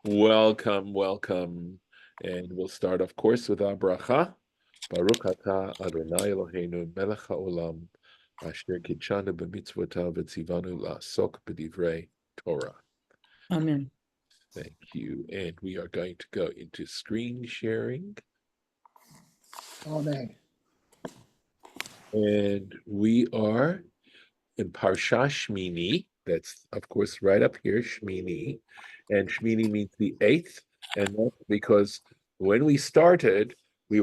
Welcome, welcome. And we'll start, of course, with our bracha. Baruch atah Adonai Eloheinu melech haolam asher kitshanu b'mitzvotav v'tzivanu la'asok b'divrei Torah. Amen. Thank you. And we are going to go into screen sharing. Amen. And we are in Parsha Shmini. That's, of course, right up here, Shmini. And Shmini means the eighth. And that's because when we started, we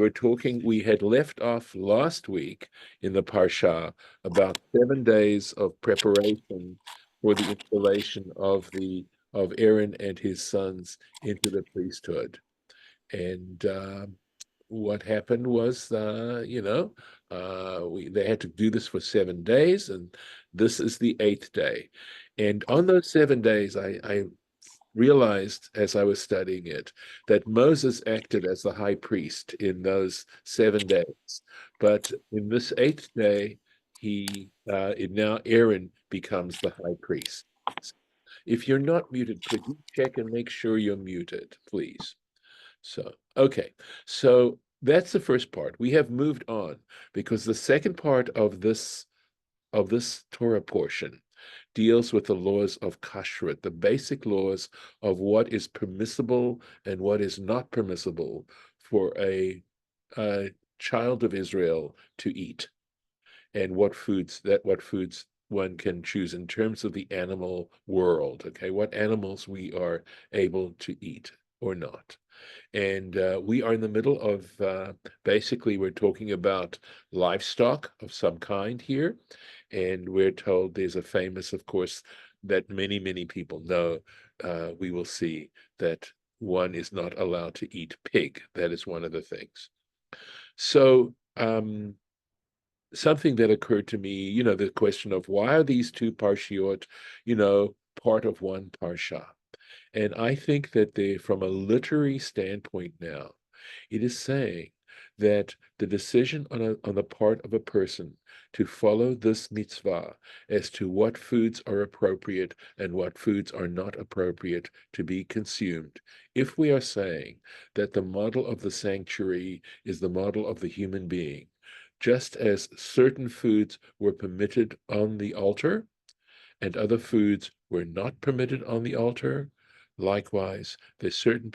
had left off last week in the Parsha about 7 days of preparation for the installation of Aaron and his sons into the priesthood. And what happened was, they had to do this for 7 days, and this is the eighth day. And on those 7 days, I realized as I was studying it that Moses acted as the high priest in those 7 days, but in this eighth day, now Aaron becomes the high priest. If you're not muted, could you check and make sure you're muted, please? So, okay. So that's the first part. We have moved on because the second part of this Torah portion deals with the laws of Kashrut, the basic laws of what is permissible and what is not permissible for a child of Israel to eat, and what foods one can choose in terms of the animal world. Okay, what animals we are able to eat or not. And we are in the middle of basically, we're talking about livestock of some kind here. And we're told there's a famous, of course, that many, many people know. We will see that one is not allowed to eat pig. That is one of the things. So, something that occurred to me, the question of why are these two parshiot, part of one parsha? And I think that from a literary standpoint now, it is saying that the decision on the part of a person to follow this mitzvah as to what foods are appropriate and what foods are not appropriate to be consumed, if we are saying that the model of the sanctuary is the model of the human being, just as certain foods were permitted on the altar and other foods were not permitted on the altar, likewise, there's certain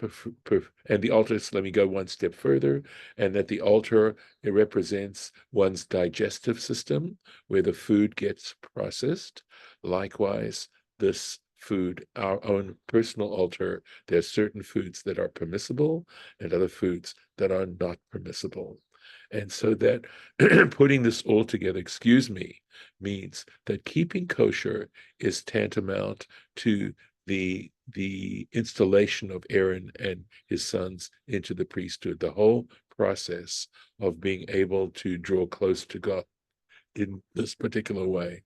and the altar, let me go one step further, and that the altar, it represents one's digestive system, where the food gets processed. Likewise, this food, our own personal altar, there's certain foods that are permissible and other foods that are not permissible. And so that putting this all together, means that keeping kosher is tantamount to the installation of Aaron and his sons into the priesthood, the whole process of being able to draw close to God in this particular way.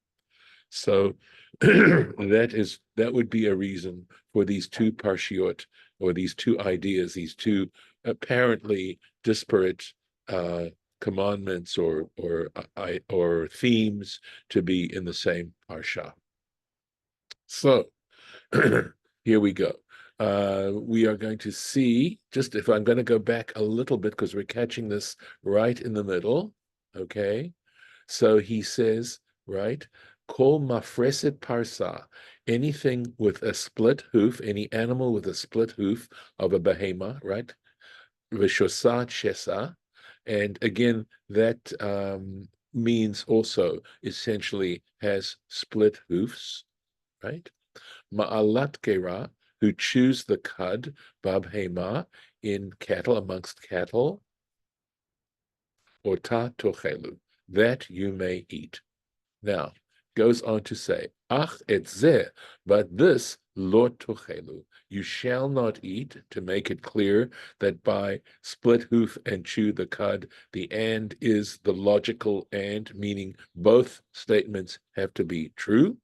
So that would be a reason for these two parshiot, or these two ideas, these two apparently disparate commandments or themes to be in the same parsha. So here we go. We are going to see, just if I'm going to go back a little bit because we're catching this right in the middle. Okay. So he says, right, kol mafreset parsa, anything with a split hoof, any animal with a split hoof of a behema, right? V'shosat shesa. And again, that means also essentially has split hoofs, right? Ma'alat gera, who chews the cud, babhema, in cattle, amongst cattle, ota tochelu, that you may eat. Now, goes on to say, ach et zeh, but this lo tochelu, you shall not eat, to make it clear that by split hoof and chew the cud, the and is the logical and, meaning both statements have to be true.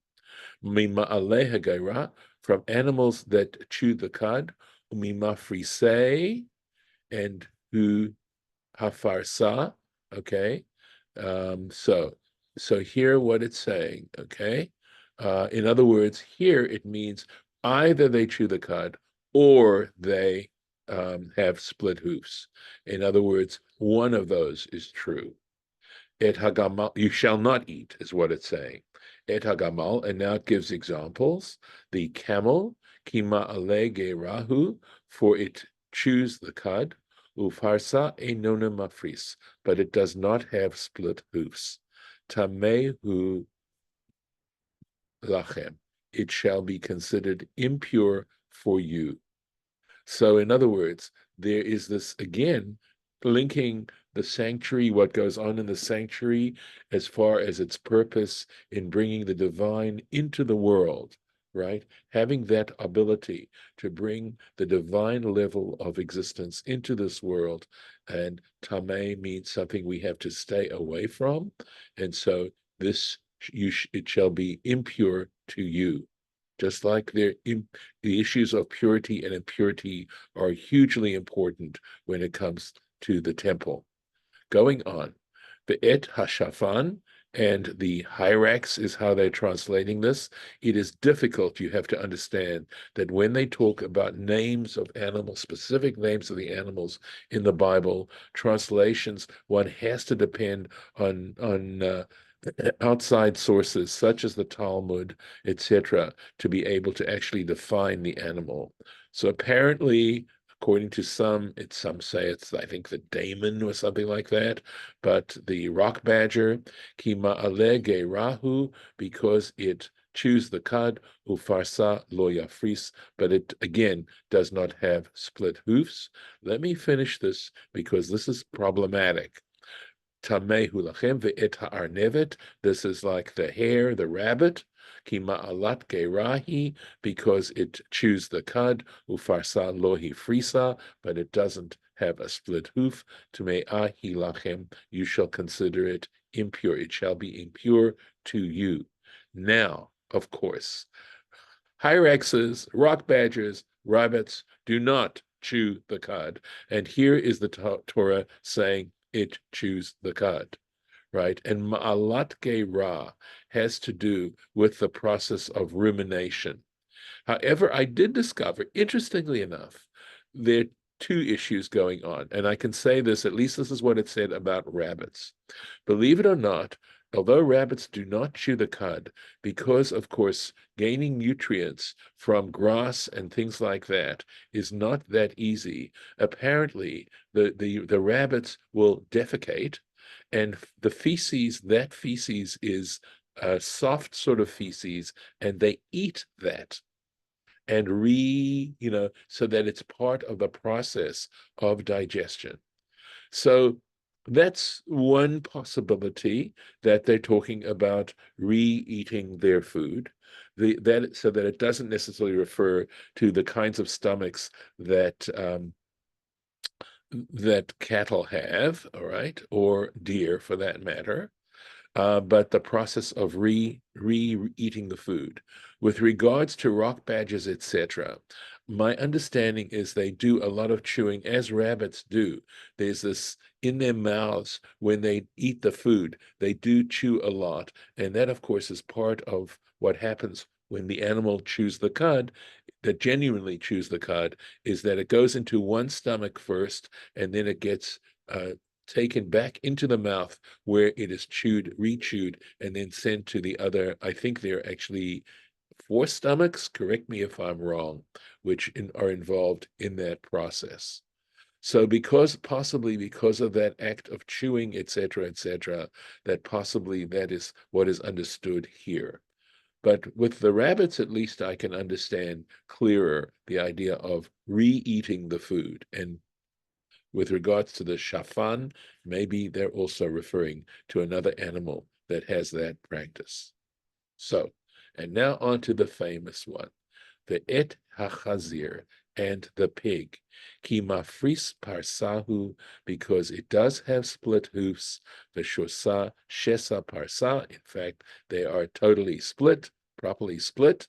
Mima'aleh hagaira, from animals that chew the cud, umimafrisei, and who hafarsa, okay? So here what it's saying, okay? In other words, here it means either they chew the cud or they have split hoofs. In other words, one of those is true. Et hagamal, you shall not eat, is what it's saying. Et hagamal, and now it gives examples. The camel, kima alege rahu, for it chews the cud. Ufarsa enona mafris, but it does not have split hoofs. Tamehu lachem, it shall be considered impure for you. So, in other words, there is this again linking the sanctuary, what goes on in the sanctuary, as far as its purpose in bringing the divine into the world, right? Having that ability to bring the divine level of existence into this world. And tameh means something we have to stay away from. And so this, it shall be impure to you. Just like the issues of purity and impurity are hugely important when it comes to the temple. Going on, the Et Hashafan and the Hyrax is how they're translating this. It is difficult, you have to understand, that when they talk about names of animals, specific names of the animals in the Bible, translations, one has to depend on outside sources such as the Talmud, etc., to be able to actually define the animal. So apparently, according to some say it's, I think, the daemon or something like that, but the rock badger, kima alege rahu, because it chews the cud, ufarsa lo yafris, but it again does not have split hoofs. Let me finish this because this is problematic. Tamehu lachem ve'et ha'arnevet. This is like the hare, the rabbit. Ki ma'alat gerahi, because it chews the cud. Ufarsa lohi frisa, but it doesn't have a split hoof. Tume'ahi lachem, you shall consider it impure. It shall be impure to you. Now, of course, hyraxes, rock badgers, rabbits do not chew the cud. And here is the Torah saying it chews the cud, right? And ma'alat ra has to do with the process of rumination. However, I did discover, interestingly enough, there are two issues going on. And I can say this, at least this is what it said about rabbits. Believe it or not, although rabbits do not chew the cud, because, of course, gaining nutrients from grass and things like that is not that easy, apparently the rabbits will defecate, and the feces, that feces is a soft sort of feces, and they eat that and so that it's part of the process of digestion. So that's one possibility, that they're talking about re-eating their food. So that it doesn't necessarily refer to the kinds of stomachs that that cattle have, all right, or deer for that matter. But the process of re-eating the food. With regards to rock badgers, etc., my understanding is they do a lot of chewing, as rabbits do. There's this in their mouths when they eat the food, they do chew a lot. And that, of course, is part of what happens when the animal chews the cud, that genuinely chews the cud, is that it goes into one stomach first, and then it gets taken back into the mouth where it is chewed, rechewed, and then sent to the other. I think there are actually 4 stomachs, correct me if I'm wrong, which are involved in that process. So possibly because of that act of chewing, etc., that possibly that is what is understood here. But with the rabbits, at least I can understand clearer the idea of re-eating the food. And with regards to the shafan, maybe they're also referring to another animal that has that practice. So, and now on to the famous one, the et hachazir, and the pig. Ki mafris parsahu, because it does have split hoofs. The shosa shesa parsa, in fact, they are totally split, properly split.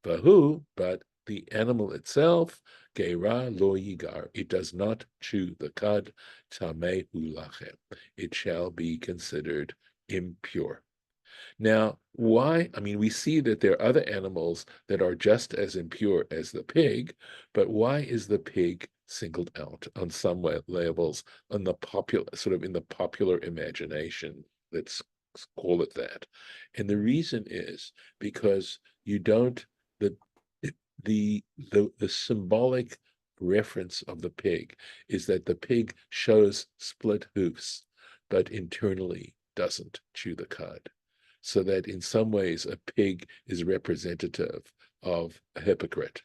Vahu, but the animal itself, Geira lo yigar, it does not chew the cud, tamehu lachem, it shall be considered impure. Now, why? I mean, we see that there are other animals that are just as impure as the pig, but why is the pig singled out on some levels on the popular, sort of in the popular imagination? Let's call it that. And the reason is because you don't, the the symbolic reference of the pig is that the pig shows split hoofs, but internally doesn't chew the cud. So that in some ways a pig is representative of a hypocrite,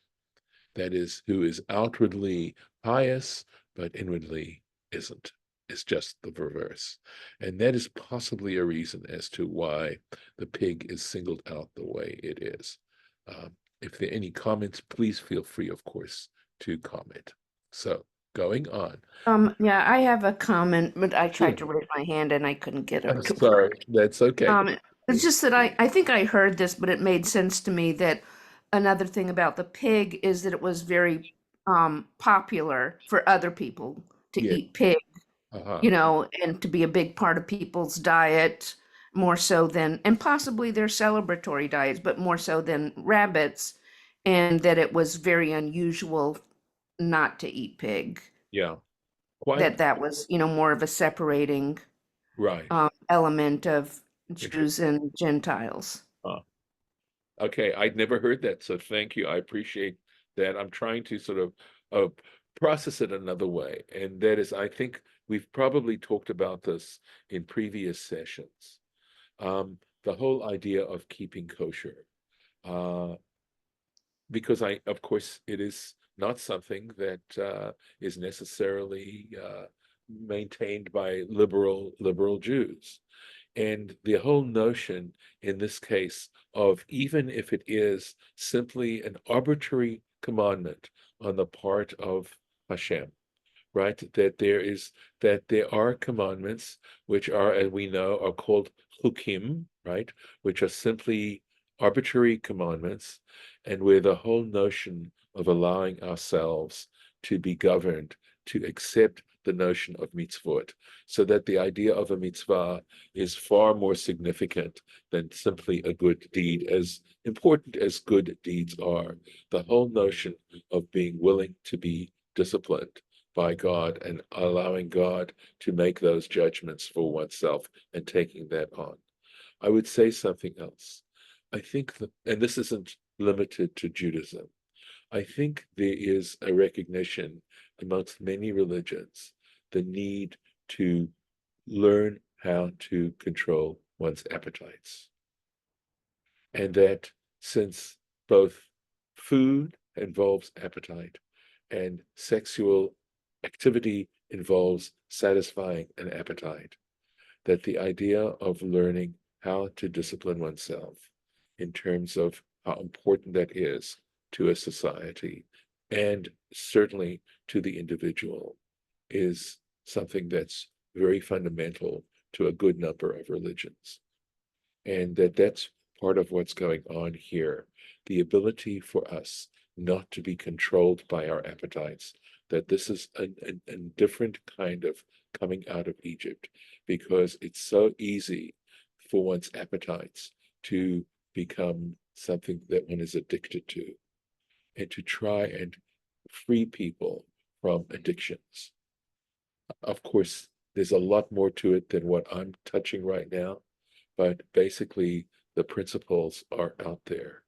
that is, who is outwardly pious, but inwardly isn't. It's just the reverse. And that is possibly a reason as to why the pig is singled out the way it is. If there are any comments, please feel free, of course, to comment. So going on. Yeah, I have a comment, but I Sure. tried to raise my hand and I couldn't get I'm it to sorry. work. That's okay. Um, it's just that I think I heard this, but it made sense to me that another thing about the pig is that it was very popular for other people to Yes. eat pig, Uh-huh. and to be a big part of people's diet, more so than, and possibly their celebratory diets, but more so than rabbits, and that it was very unusual not to eat pig. Yeah. Quite That was, more of a separating right. element of Jews Interesting. and Gentiles. Okay, I'd never heard that, so thank you. I appreciate that. I'm trying to sort of uh, process it another way, and that is, I think we've probably talked about this in previous sessions. The whole idea of keeping kosher, uh, because of course, it is not something that is necessarily maintained by liberal Jews. And the whole notion in this case of even if it is simply an arbitrary commandment on the part of Hashem, right? That there are commandments which are, as we know, are called chukim, right? Which are simply arbitrary commandments, and where the whole notion of allowing ourselves to be governed, to accept the notion of mitzvot, so that the idea of a mitzvah is far more significant than simply a good deed, as important as good deeds are. The whole notion of being willing to be disciplined by God and allowing God to make those judgments for oneself and taking that on. I would say something else. I think that, and this isn't limited to Judaism, I think there is a recognition amongst many religions the need to learn how to control one's appetites. And that since both food involves appetite and sexual activity involves satisfying an appetite, that the idea of learning how to discipline oneself in terms of how important that is to a society and certainly to the individual is something that's very fundamental to a good number of religions. And that's part of what's going on here. The ability for us not to be controlled by our appetites, that this is a different kind of coming out of Egypt, because it's so easy for one's appetites to become something that one is addicted to, and to try and free people from addictions. Of course, there's a lot more to it than what I'm touching right now, but basically the principles are out there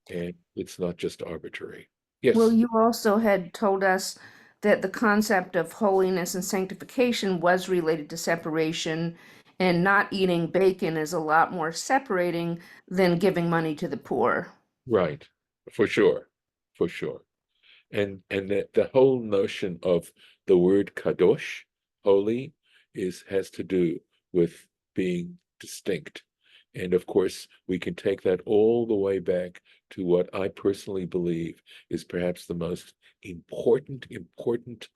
and it's not just arbitrary. Well, Yes, you also had told us that the concept of holiness and sanctification was related to separation, and not eating bacon is a lot more separating than giving money to the poor. right, for sure, for sure. And the whole notion of the word kadosh, holy, has to do with being distinct. And of course, we can take that all the way back to what I personally believe is perhaps the most important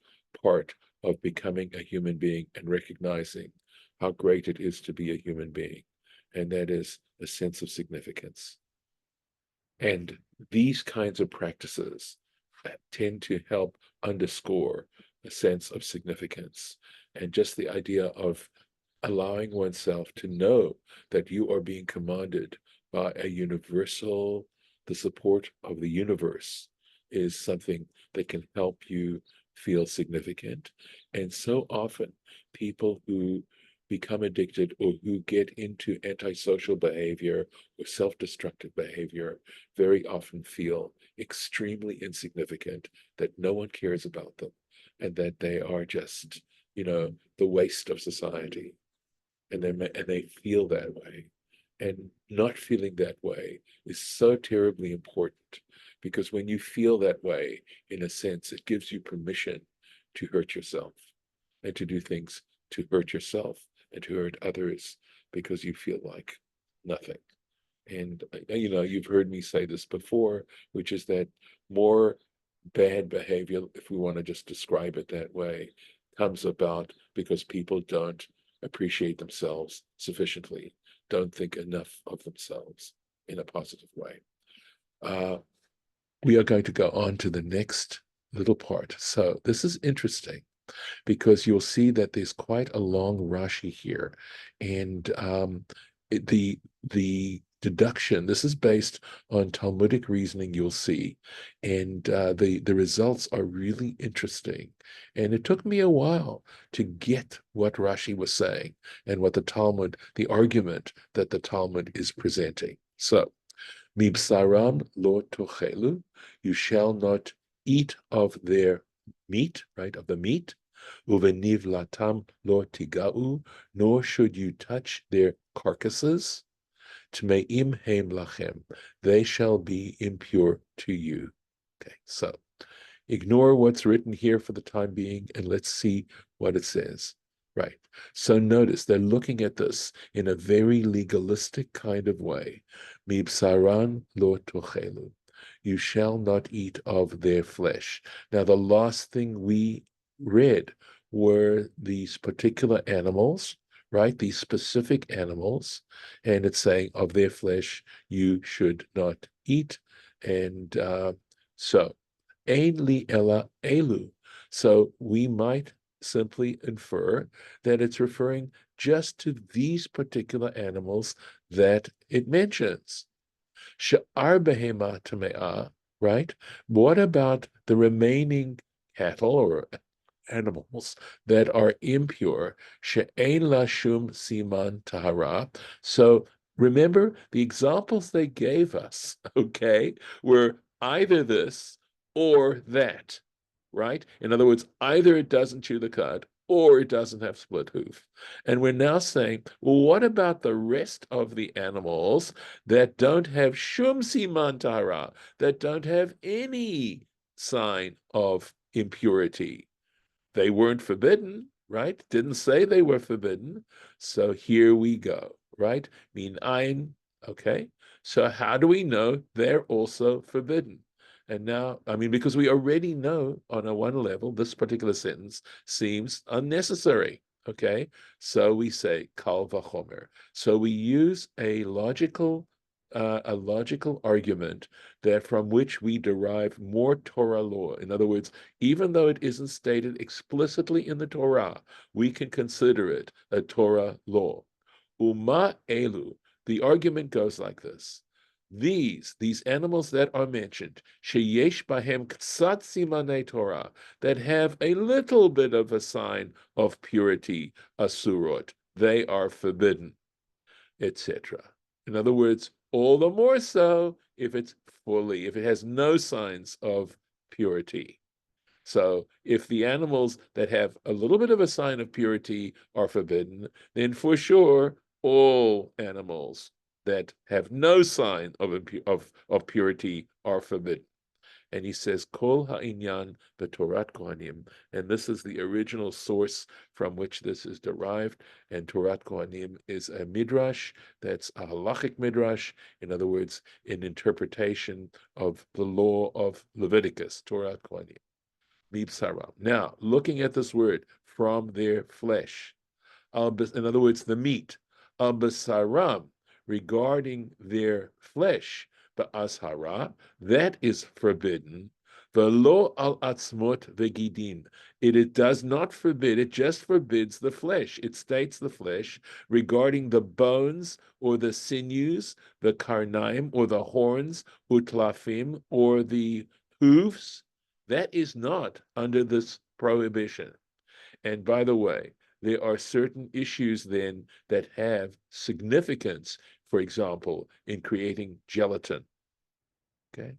part of becoming a human being and recognizing how great it is to be a human being. And that is a sense of significance. And these kinds of practices tend to help underscore a sense of significance and just the idea of allowing oneself to know that you are being commanded by a universal, the support of the universe is something that can help you feel significant. And so often, people who become addicted or who get into antisocial behavior or self destructive behavior very often feel extremely insignificant, that no one cares about them, and that they are just, the waste of society, and they feel that way. And not feeling that way is so terribly important, because when you feel that way, in a sense, it gives you permission to hurt yourself and to do things to hurt yourself and to hurt others, because you feel like nothing. And you've heard me say this before, which is that more bad behavior, if we want to just describe it that way, comes about because people don't appreciate themselves sufficiently, don't think enough of themselves in a positive way. Uh, we are going to go on to the next little part. So this is interesting, because you'll see that there's quite a long Rashi here, and the deduction. This is based on Talmudic reasoning. You'll see, and the results are really interesting. And it took me a while to get what Rashi was saying and what the argument that the Talmud is presenting. So, Mibsaram lo tochelu, you shall not eat of their meat, right, of the meat. Uvenivlatam lo tigau, nor should you touch their carcasses. Tmeim heim lachem, they shall be impure to you. Okay, so ignore what's written here for the time being, and let's see what it says. Right. So notice they're looking at this in a very legalistic kind of way. Mibsaran lo tochelu. You shall not eat of their flesh. Now, the last thing we read were these particular animals, right? These specific animals. And it's saying of their flesh you should not eat. And so Ein li ella elu. So we might simply infer that it's referring just to these particular animals that it mentions. She'ar behema tame'ah, right? What about the remaining cattle or animals that are impure? She'ein la shum siman tahara. So remember, the examples they gave us, okay, were either this or that, right? In other words, either it doesn't chew the cud or it doesn't have split hoof. And we're now saying, well, what about the rest of the animals that don't have shum siman tahara, that don't have any sign of impurity? They weren't forbidden, right? Didn't say they were forbidden. So here we go, right? Mean ein, okay? So how do we know they're also forbidden? And now, I mean, because we already know on a one level, this particular sentence seems unnecessary, okay? So we say kal vachomer. So we use a logical argument that from which we derive more Torah law. In other words, even though it isn't stated explicitly in the Torah, we can consider it a Torah law. Uma elu, the argument goes like this. These animals that are mentioned, sheyesh bahem ktsat simanei Torah, that have a little bit of a sign of purity, asurot, they are forbidden, etc. In other words, all the more so if if it has no signs of purity. So if the animals that have a little bit of a sign of purity are forbidden, then for sure all animals that have no sign of purity are forbidden. And he says, Kol ha'inyan v'Torat Kohanim. And this is the original source from which this is derived. And Torat Kohanim is a midrash, that's a halachic midrash. In other words, an interpretation of the law of Leviticus, Torat Kohanim. Mibsaram. Now, looking at this word, from their flesh, in other words, the meat, al-basaram, regarding their flesh, the ashara, that is forbidden. Velo al atzmot vegidin. It does not forbid, it just forbids the flesh. It states the flesh regarding the bones or the sinews, the karnaim or the horns, utlafim or the hooves. That is not under this prohibition. And by the way, there are certain issues then that have significance, for example, in creating gelatin. Okay.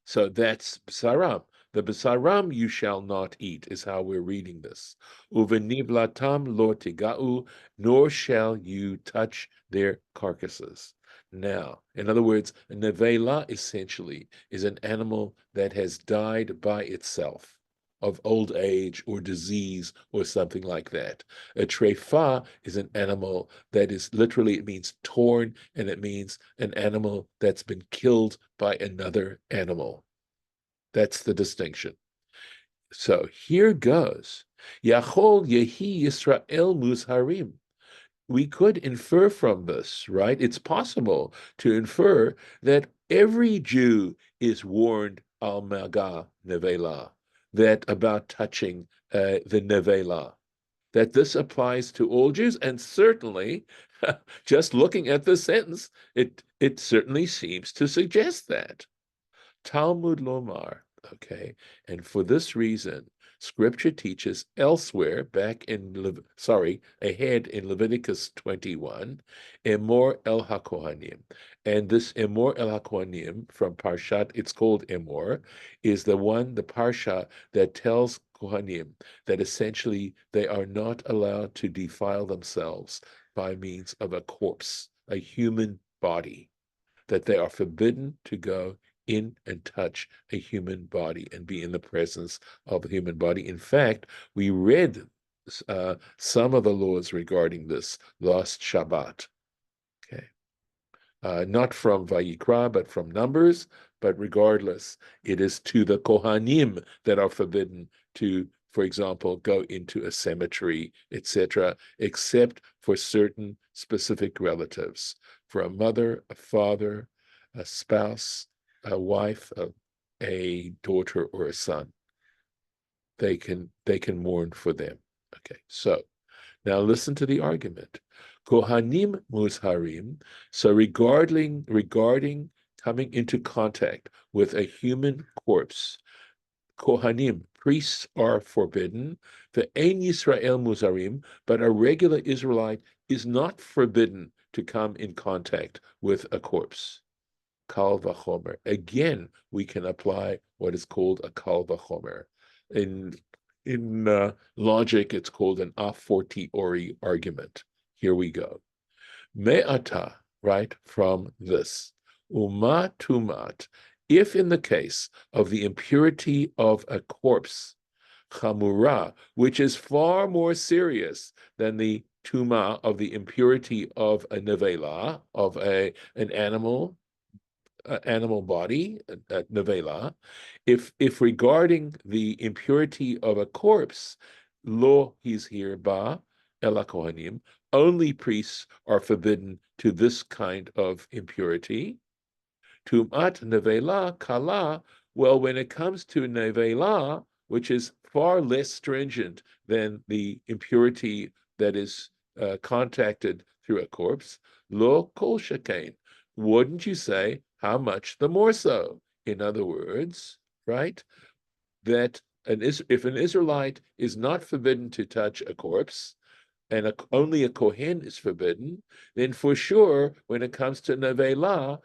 So that's Bsaram. The Bsaram you shall not eat, is how we're reading this. Uveniblatam lo tiga'u, nor shall you touch their carcasses. Now, in other words, a nevela essentially is an animal that has died by itself of old age or disease or something like that. A trefa is an animal that is literally, it means torn, and it means an animal that's been killed by another animal. That's the distinction. So here goes. Yachol Yehi Yisrael Muzharim. We could infer from this, right? It's possible to infer that every Jew is warned al maga nevela, that about touching the nevela, that this applies to all Jews, and certainly, just looking at the sentence, it certainly seems to suggest that. Talmud Lomar, okay, and for this reason, Scripture teaches elsewhere, ahead in Leviticus 21, Emor El HaKohanim. And this Emor El HaKohanim from Parshat, it's called Emor, is the Parsha that tells Kohanim that essentially they are not allowed to defile themselves by means of a corpse, a human body, that they are forbidden to go in and touch a human body and be in the presence of a human body. In fact, we read some of the laws regarding this last Shabbat. Okay, not from Vayikra, but from Numbers. But regardless, it is to the Kohanim that are forbidden to, for example, go into a cemetery, etc., except for certain specific relatives, for a mother, a father, a spouse, a wife, a daughter, or a son. They can mourn for them. Okay, so now listen to the argument. Kohanim muzharim. So regarding coming into contact with a human corpse, Kohanim, priests, are forbidden. The Ein Yisrael muzarim, but a regular Israelite is not forbidden to come in contact with a corpse. Kal vachomer. Again, we can apply what is called a kal vachomer. In logic, it's called an a fortiori argument. Here we go. Me'ata, right, from this. Uma tumat. If in the case of the impurity of a corpse, chamura, which is far more serious than the tuma of the impurity of a nevela, of an animal body, nevela, if regarding the impurity of a corpse, lo he's here ba ela kohanim, only priests are forbidden to this kind of impurity. Tumat nevela kala, well, when it comes to nevela, which is far less stringent than the impurity that is contacted through a corpse, lo kol shekain. Wouldn't you say, how much the more so? In other words, right, that if an Israelite is not forbidden to touch a corpse, and only a Kohen is forbidden, then for sure, when it comes to Nevela,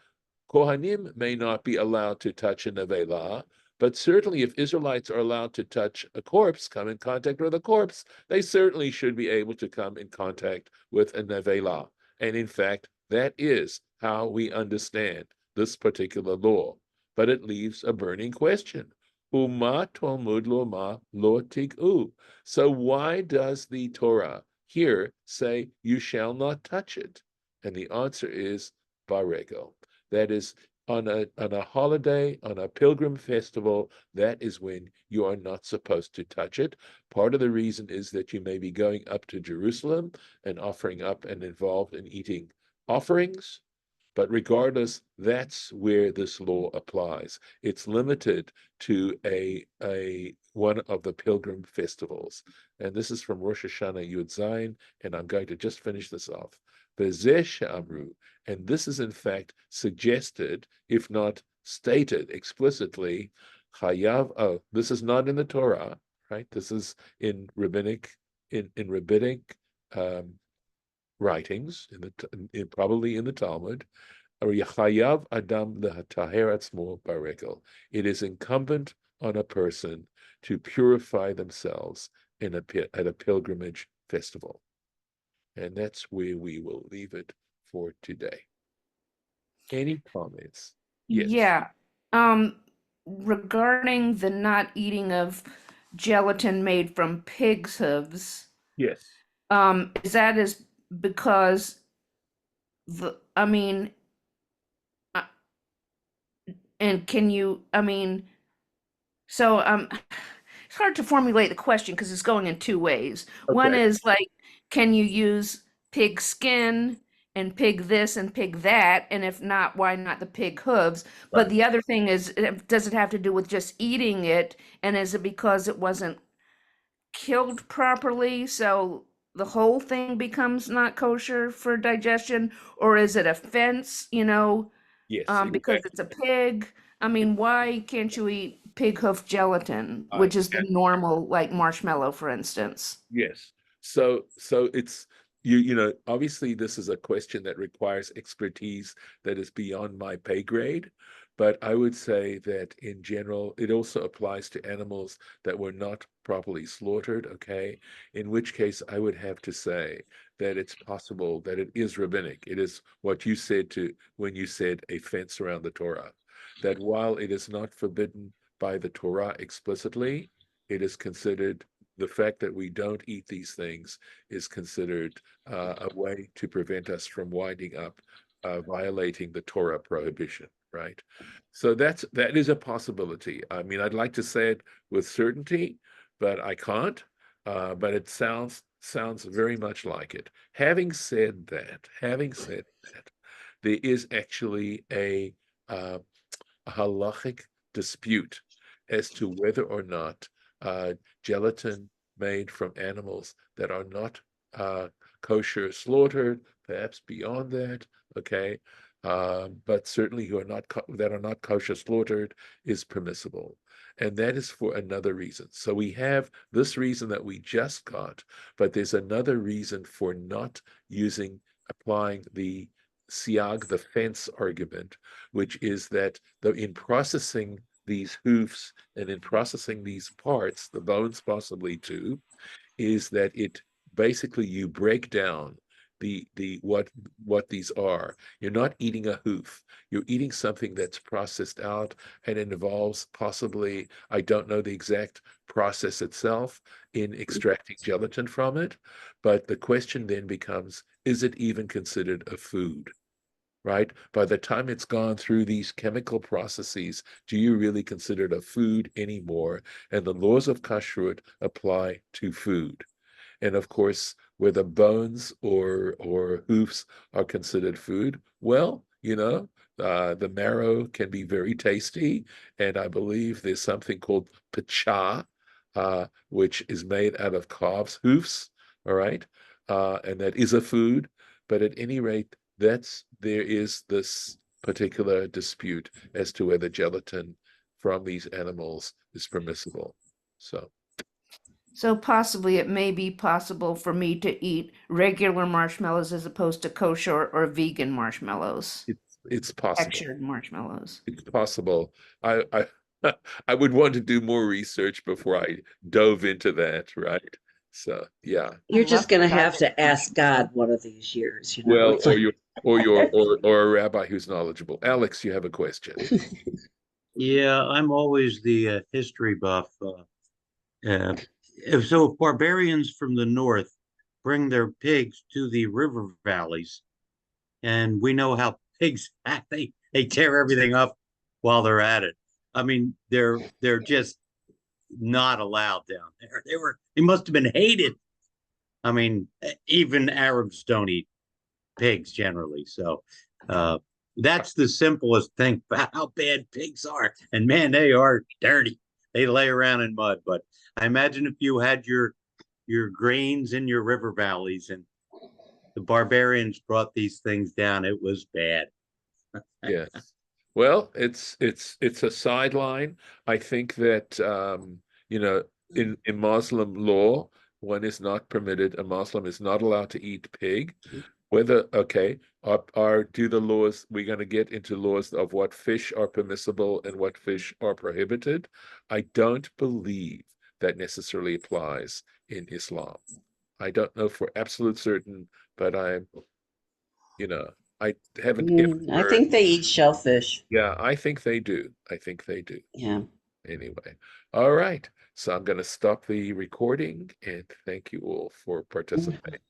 Kohanim may not be allowed to touch a Nevela, but certainly if Israelites are allowed to touch a corpse, come in contact with a corpse, they certainly should be able to come in contact with a Nevela. And in fact, that is how we understand this particular law. But it leaves a burning question. Uma Talmud Loma Lo Tig'u. So why does the Torah here say you shall not touch it? And the answer is Barego. That is, on a holiday, on a pilgrim festival, that is when you are not supposed to touch it. Part of the reason is that you may be going up to Jerusalem and offering up and involved in eating offerings. But regardless, that's where this law applies. It's limited to a one of the pilgrim festivals. And this is from Rosh Hashanah Yud Zayin, and I'm going to just finish this off. V'zeh she'amru, and this is in fact suggested, if not stated explicitly, chayav, oh, this is not in the Torah, right? This is in rabbinic writings, probably in the Talmud. Adam barekel. It is incumbent on a person to purify themselves at a pilgrimage festival. And that's where we will leave it for today. Any comments? Yes. Yeah. Regarding the not eating of gelatin made from pig's hooves, Yes. is because I mean, uh, and can you, I mean, so it's hard to formulate the question because it's going in two ways. One Okay. is like, can you use pig skin and pig this and pig that? And if not, why not the pig hooves? But Right. the other thing is, does it have to do with just eating it? And is it because it wasn't killed properly, so the whole thing becomes not kosher for digestion? Or is it a fence, Yes, because it's exactly. a pig? I mean, why can't you eat pig hoof gelatin, I which is the normal, like marshmallow, for instance? Yes. So it's obviously this is a question that requires expertise that is beyond my pay grade, but I would say that in general it also applies to animals that were not properly slaughtered, okay? In which case I would have to say that it's possible that it is rabbinic. It is what you said to when you said a fence around the Torah, that while it is not forbidden by the Torah explicitly, it is considered the fact that we don't eat these things is considered a way to prevent us from winding up violating the Torah prohibition, right? So that is a possibility. I mean, I'd like to say it with certainty, but I can't. But it sounds very much like it. Having said that, there is actually a halachic dispute as to whether or not gelatin made from animals that are not kosher slaughtered, perhaps beyond that, okay, but certainly who are not that are not kosher slaughtered is permissible. And that is for another reason. So we have this reason that we just got, but there's another reason for not applying the siag, the fence argument, which is that in processing these hoofs and in processing these parts, the bones possibly too, is that it basically you break down the what these are. You're not eating a hoof. You're eating something that's processed out and it involves possibly, I don't know the exact process itself in extracting gelatin from it, but the question then becomes, is it even considered a food? Right? By the time it's gone through these chemical processes, do you really consider it a food anymore? And the laws of kashrut apply to food. And of course, whether bones or hoofs are considered food, well, the marrow can be very tasty. And I believe there's something called pacha, which is made out of calves' hoofs, all right? And that is a food. But at any rate, there is this particular dispute as to whether gelatin from these animals is permissible. So So possibly it may be possible for me to eat regular marshmallows as opposed to kosher or vegan marshmallows, it's possible. textured marshmallows. It's possible. I I would want to do more research before I dove into that, right? So yeah. I You're love just going to have chocolate to ask God one of these years, Well, It's like, or a rabbi who's knowledgeable. Alex, you have a question. Yeah, I'm always the history buff. Uh, so, if barbarians from the north bring their pigs to the river valleys, and we know how pigs act. They tear everything up while they're at it. I mean, they're just not allowed down there. They must have been hated. I mean, even Arabs don't eat pigs generally. So, uh, That's the simplest thing about how bad pigs are. And man, they are dirty. They lay around in mud. But I imagine if you had your grains in your river valleys and the barbarians brought these things down, it was bad. Yes. Well, it's a sideline. I think that you know, in Muslim law, one is not permitted, a Muslim is not allowed to eat pig. Whether, okay, are do the laws, we're going to get into laws of what fish are permissible and what fish are prohibited. I don't believe that necessarily applies in Islam. I don't know for absolute certain, but you know, I haven't ever I heard. think they eat shellfish. Yeah, I think they do. I think they do. Yeah. Anyway, all right. So I'm going to stop the recording and thank you all for participating.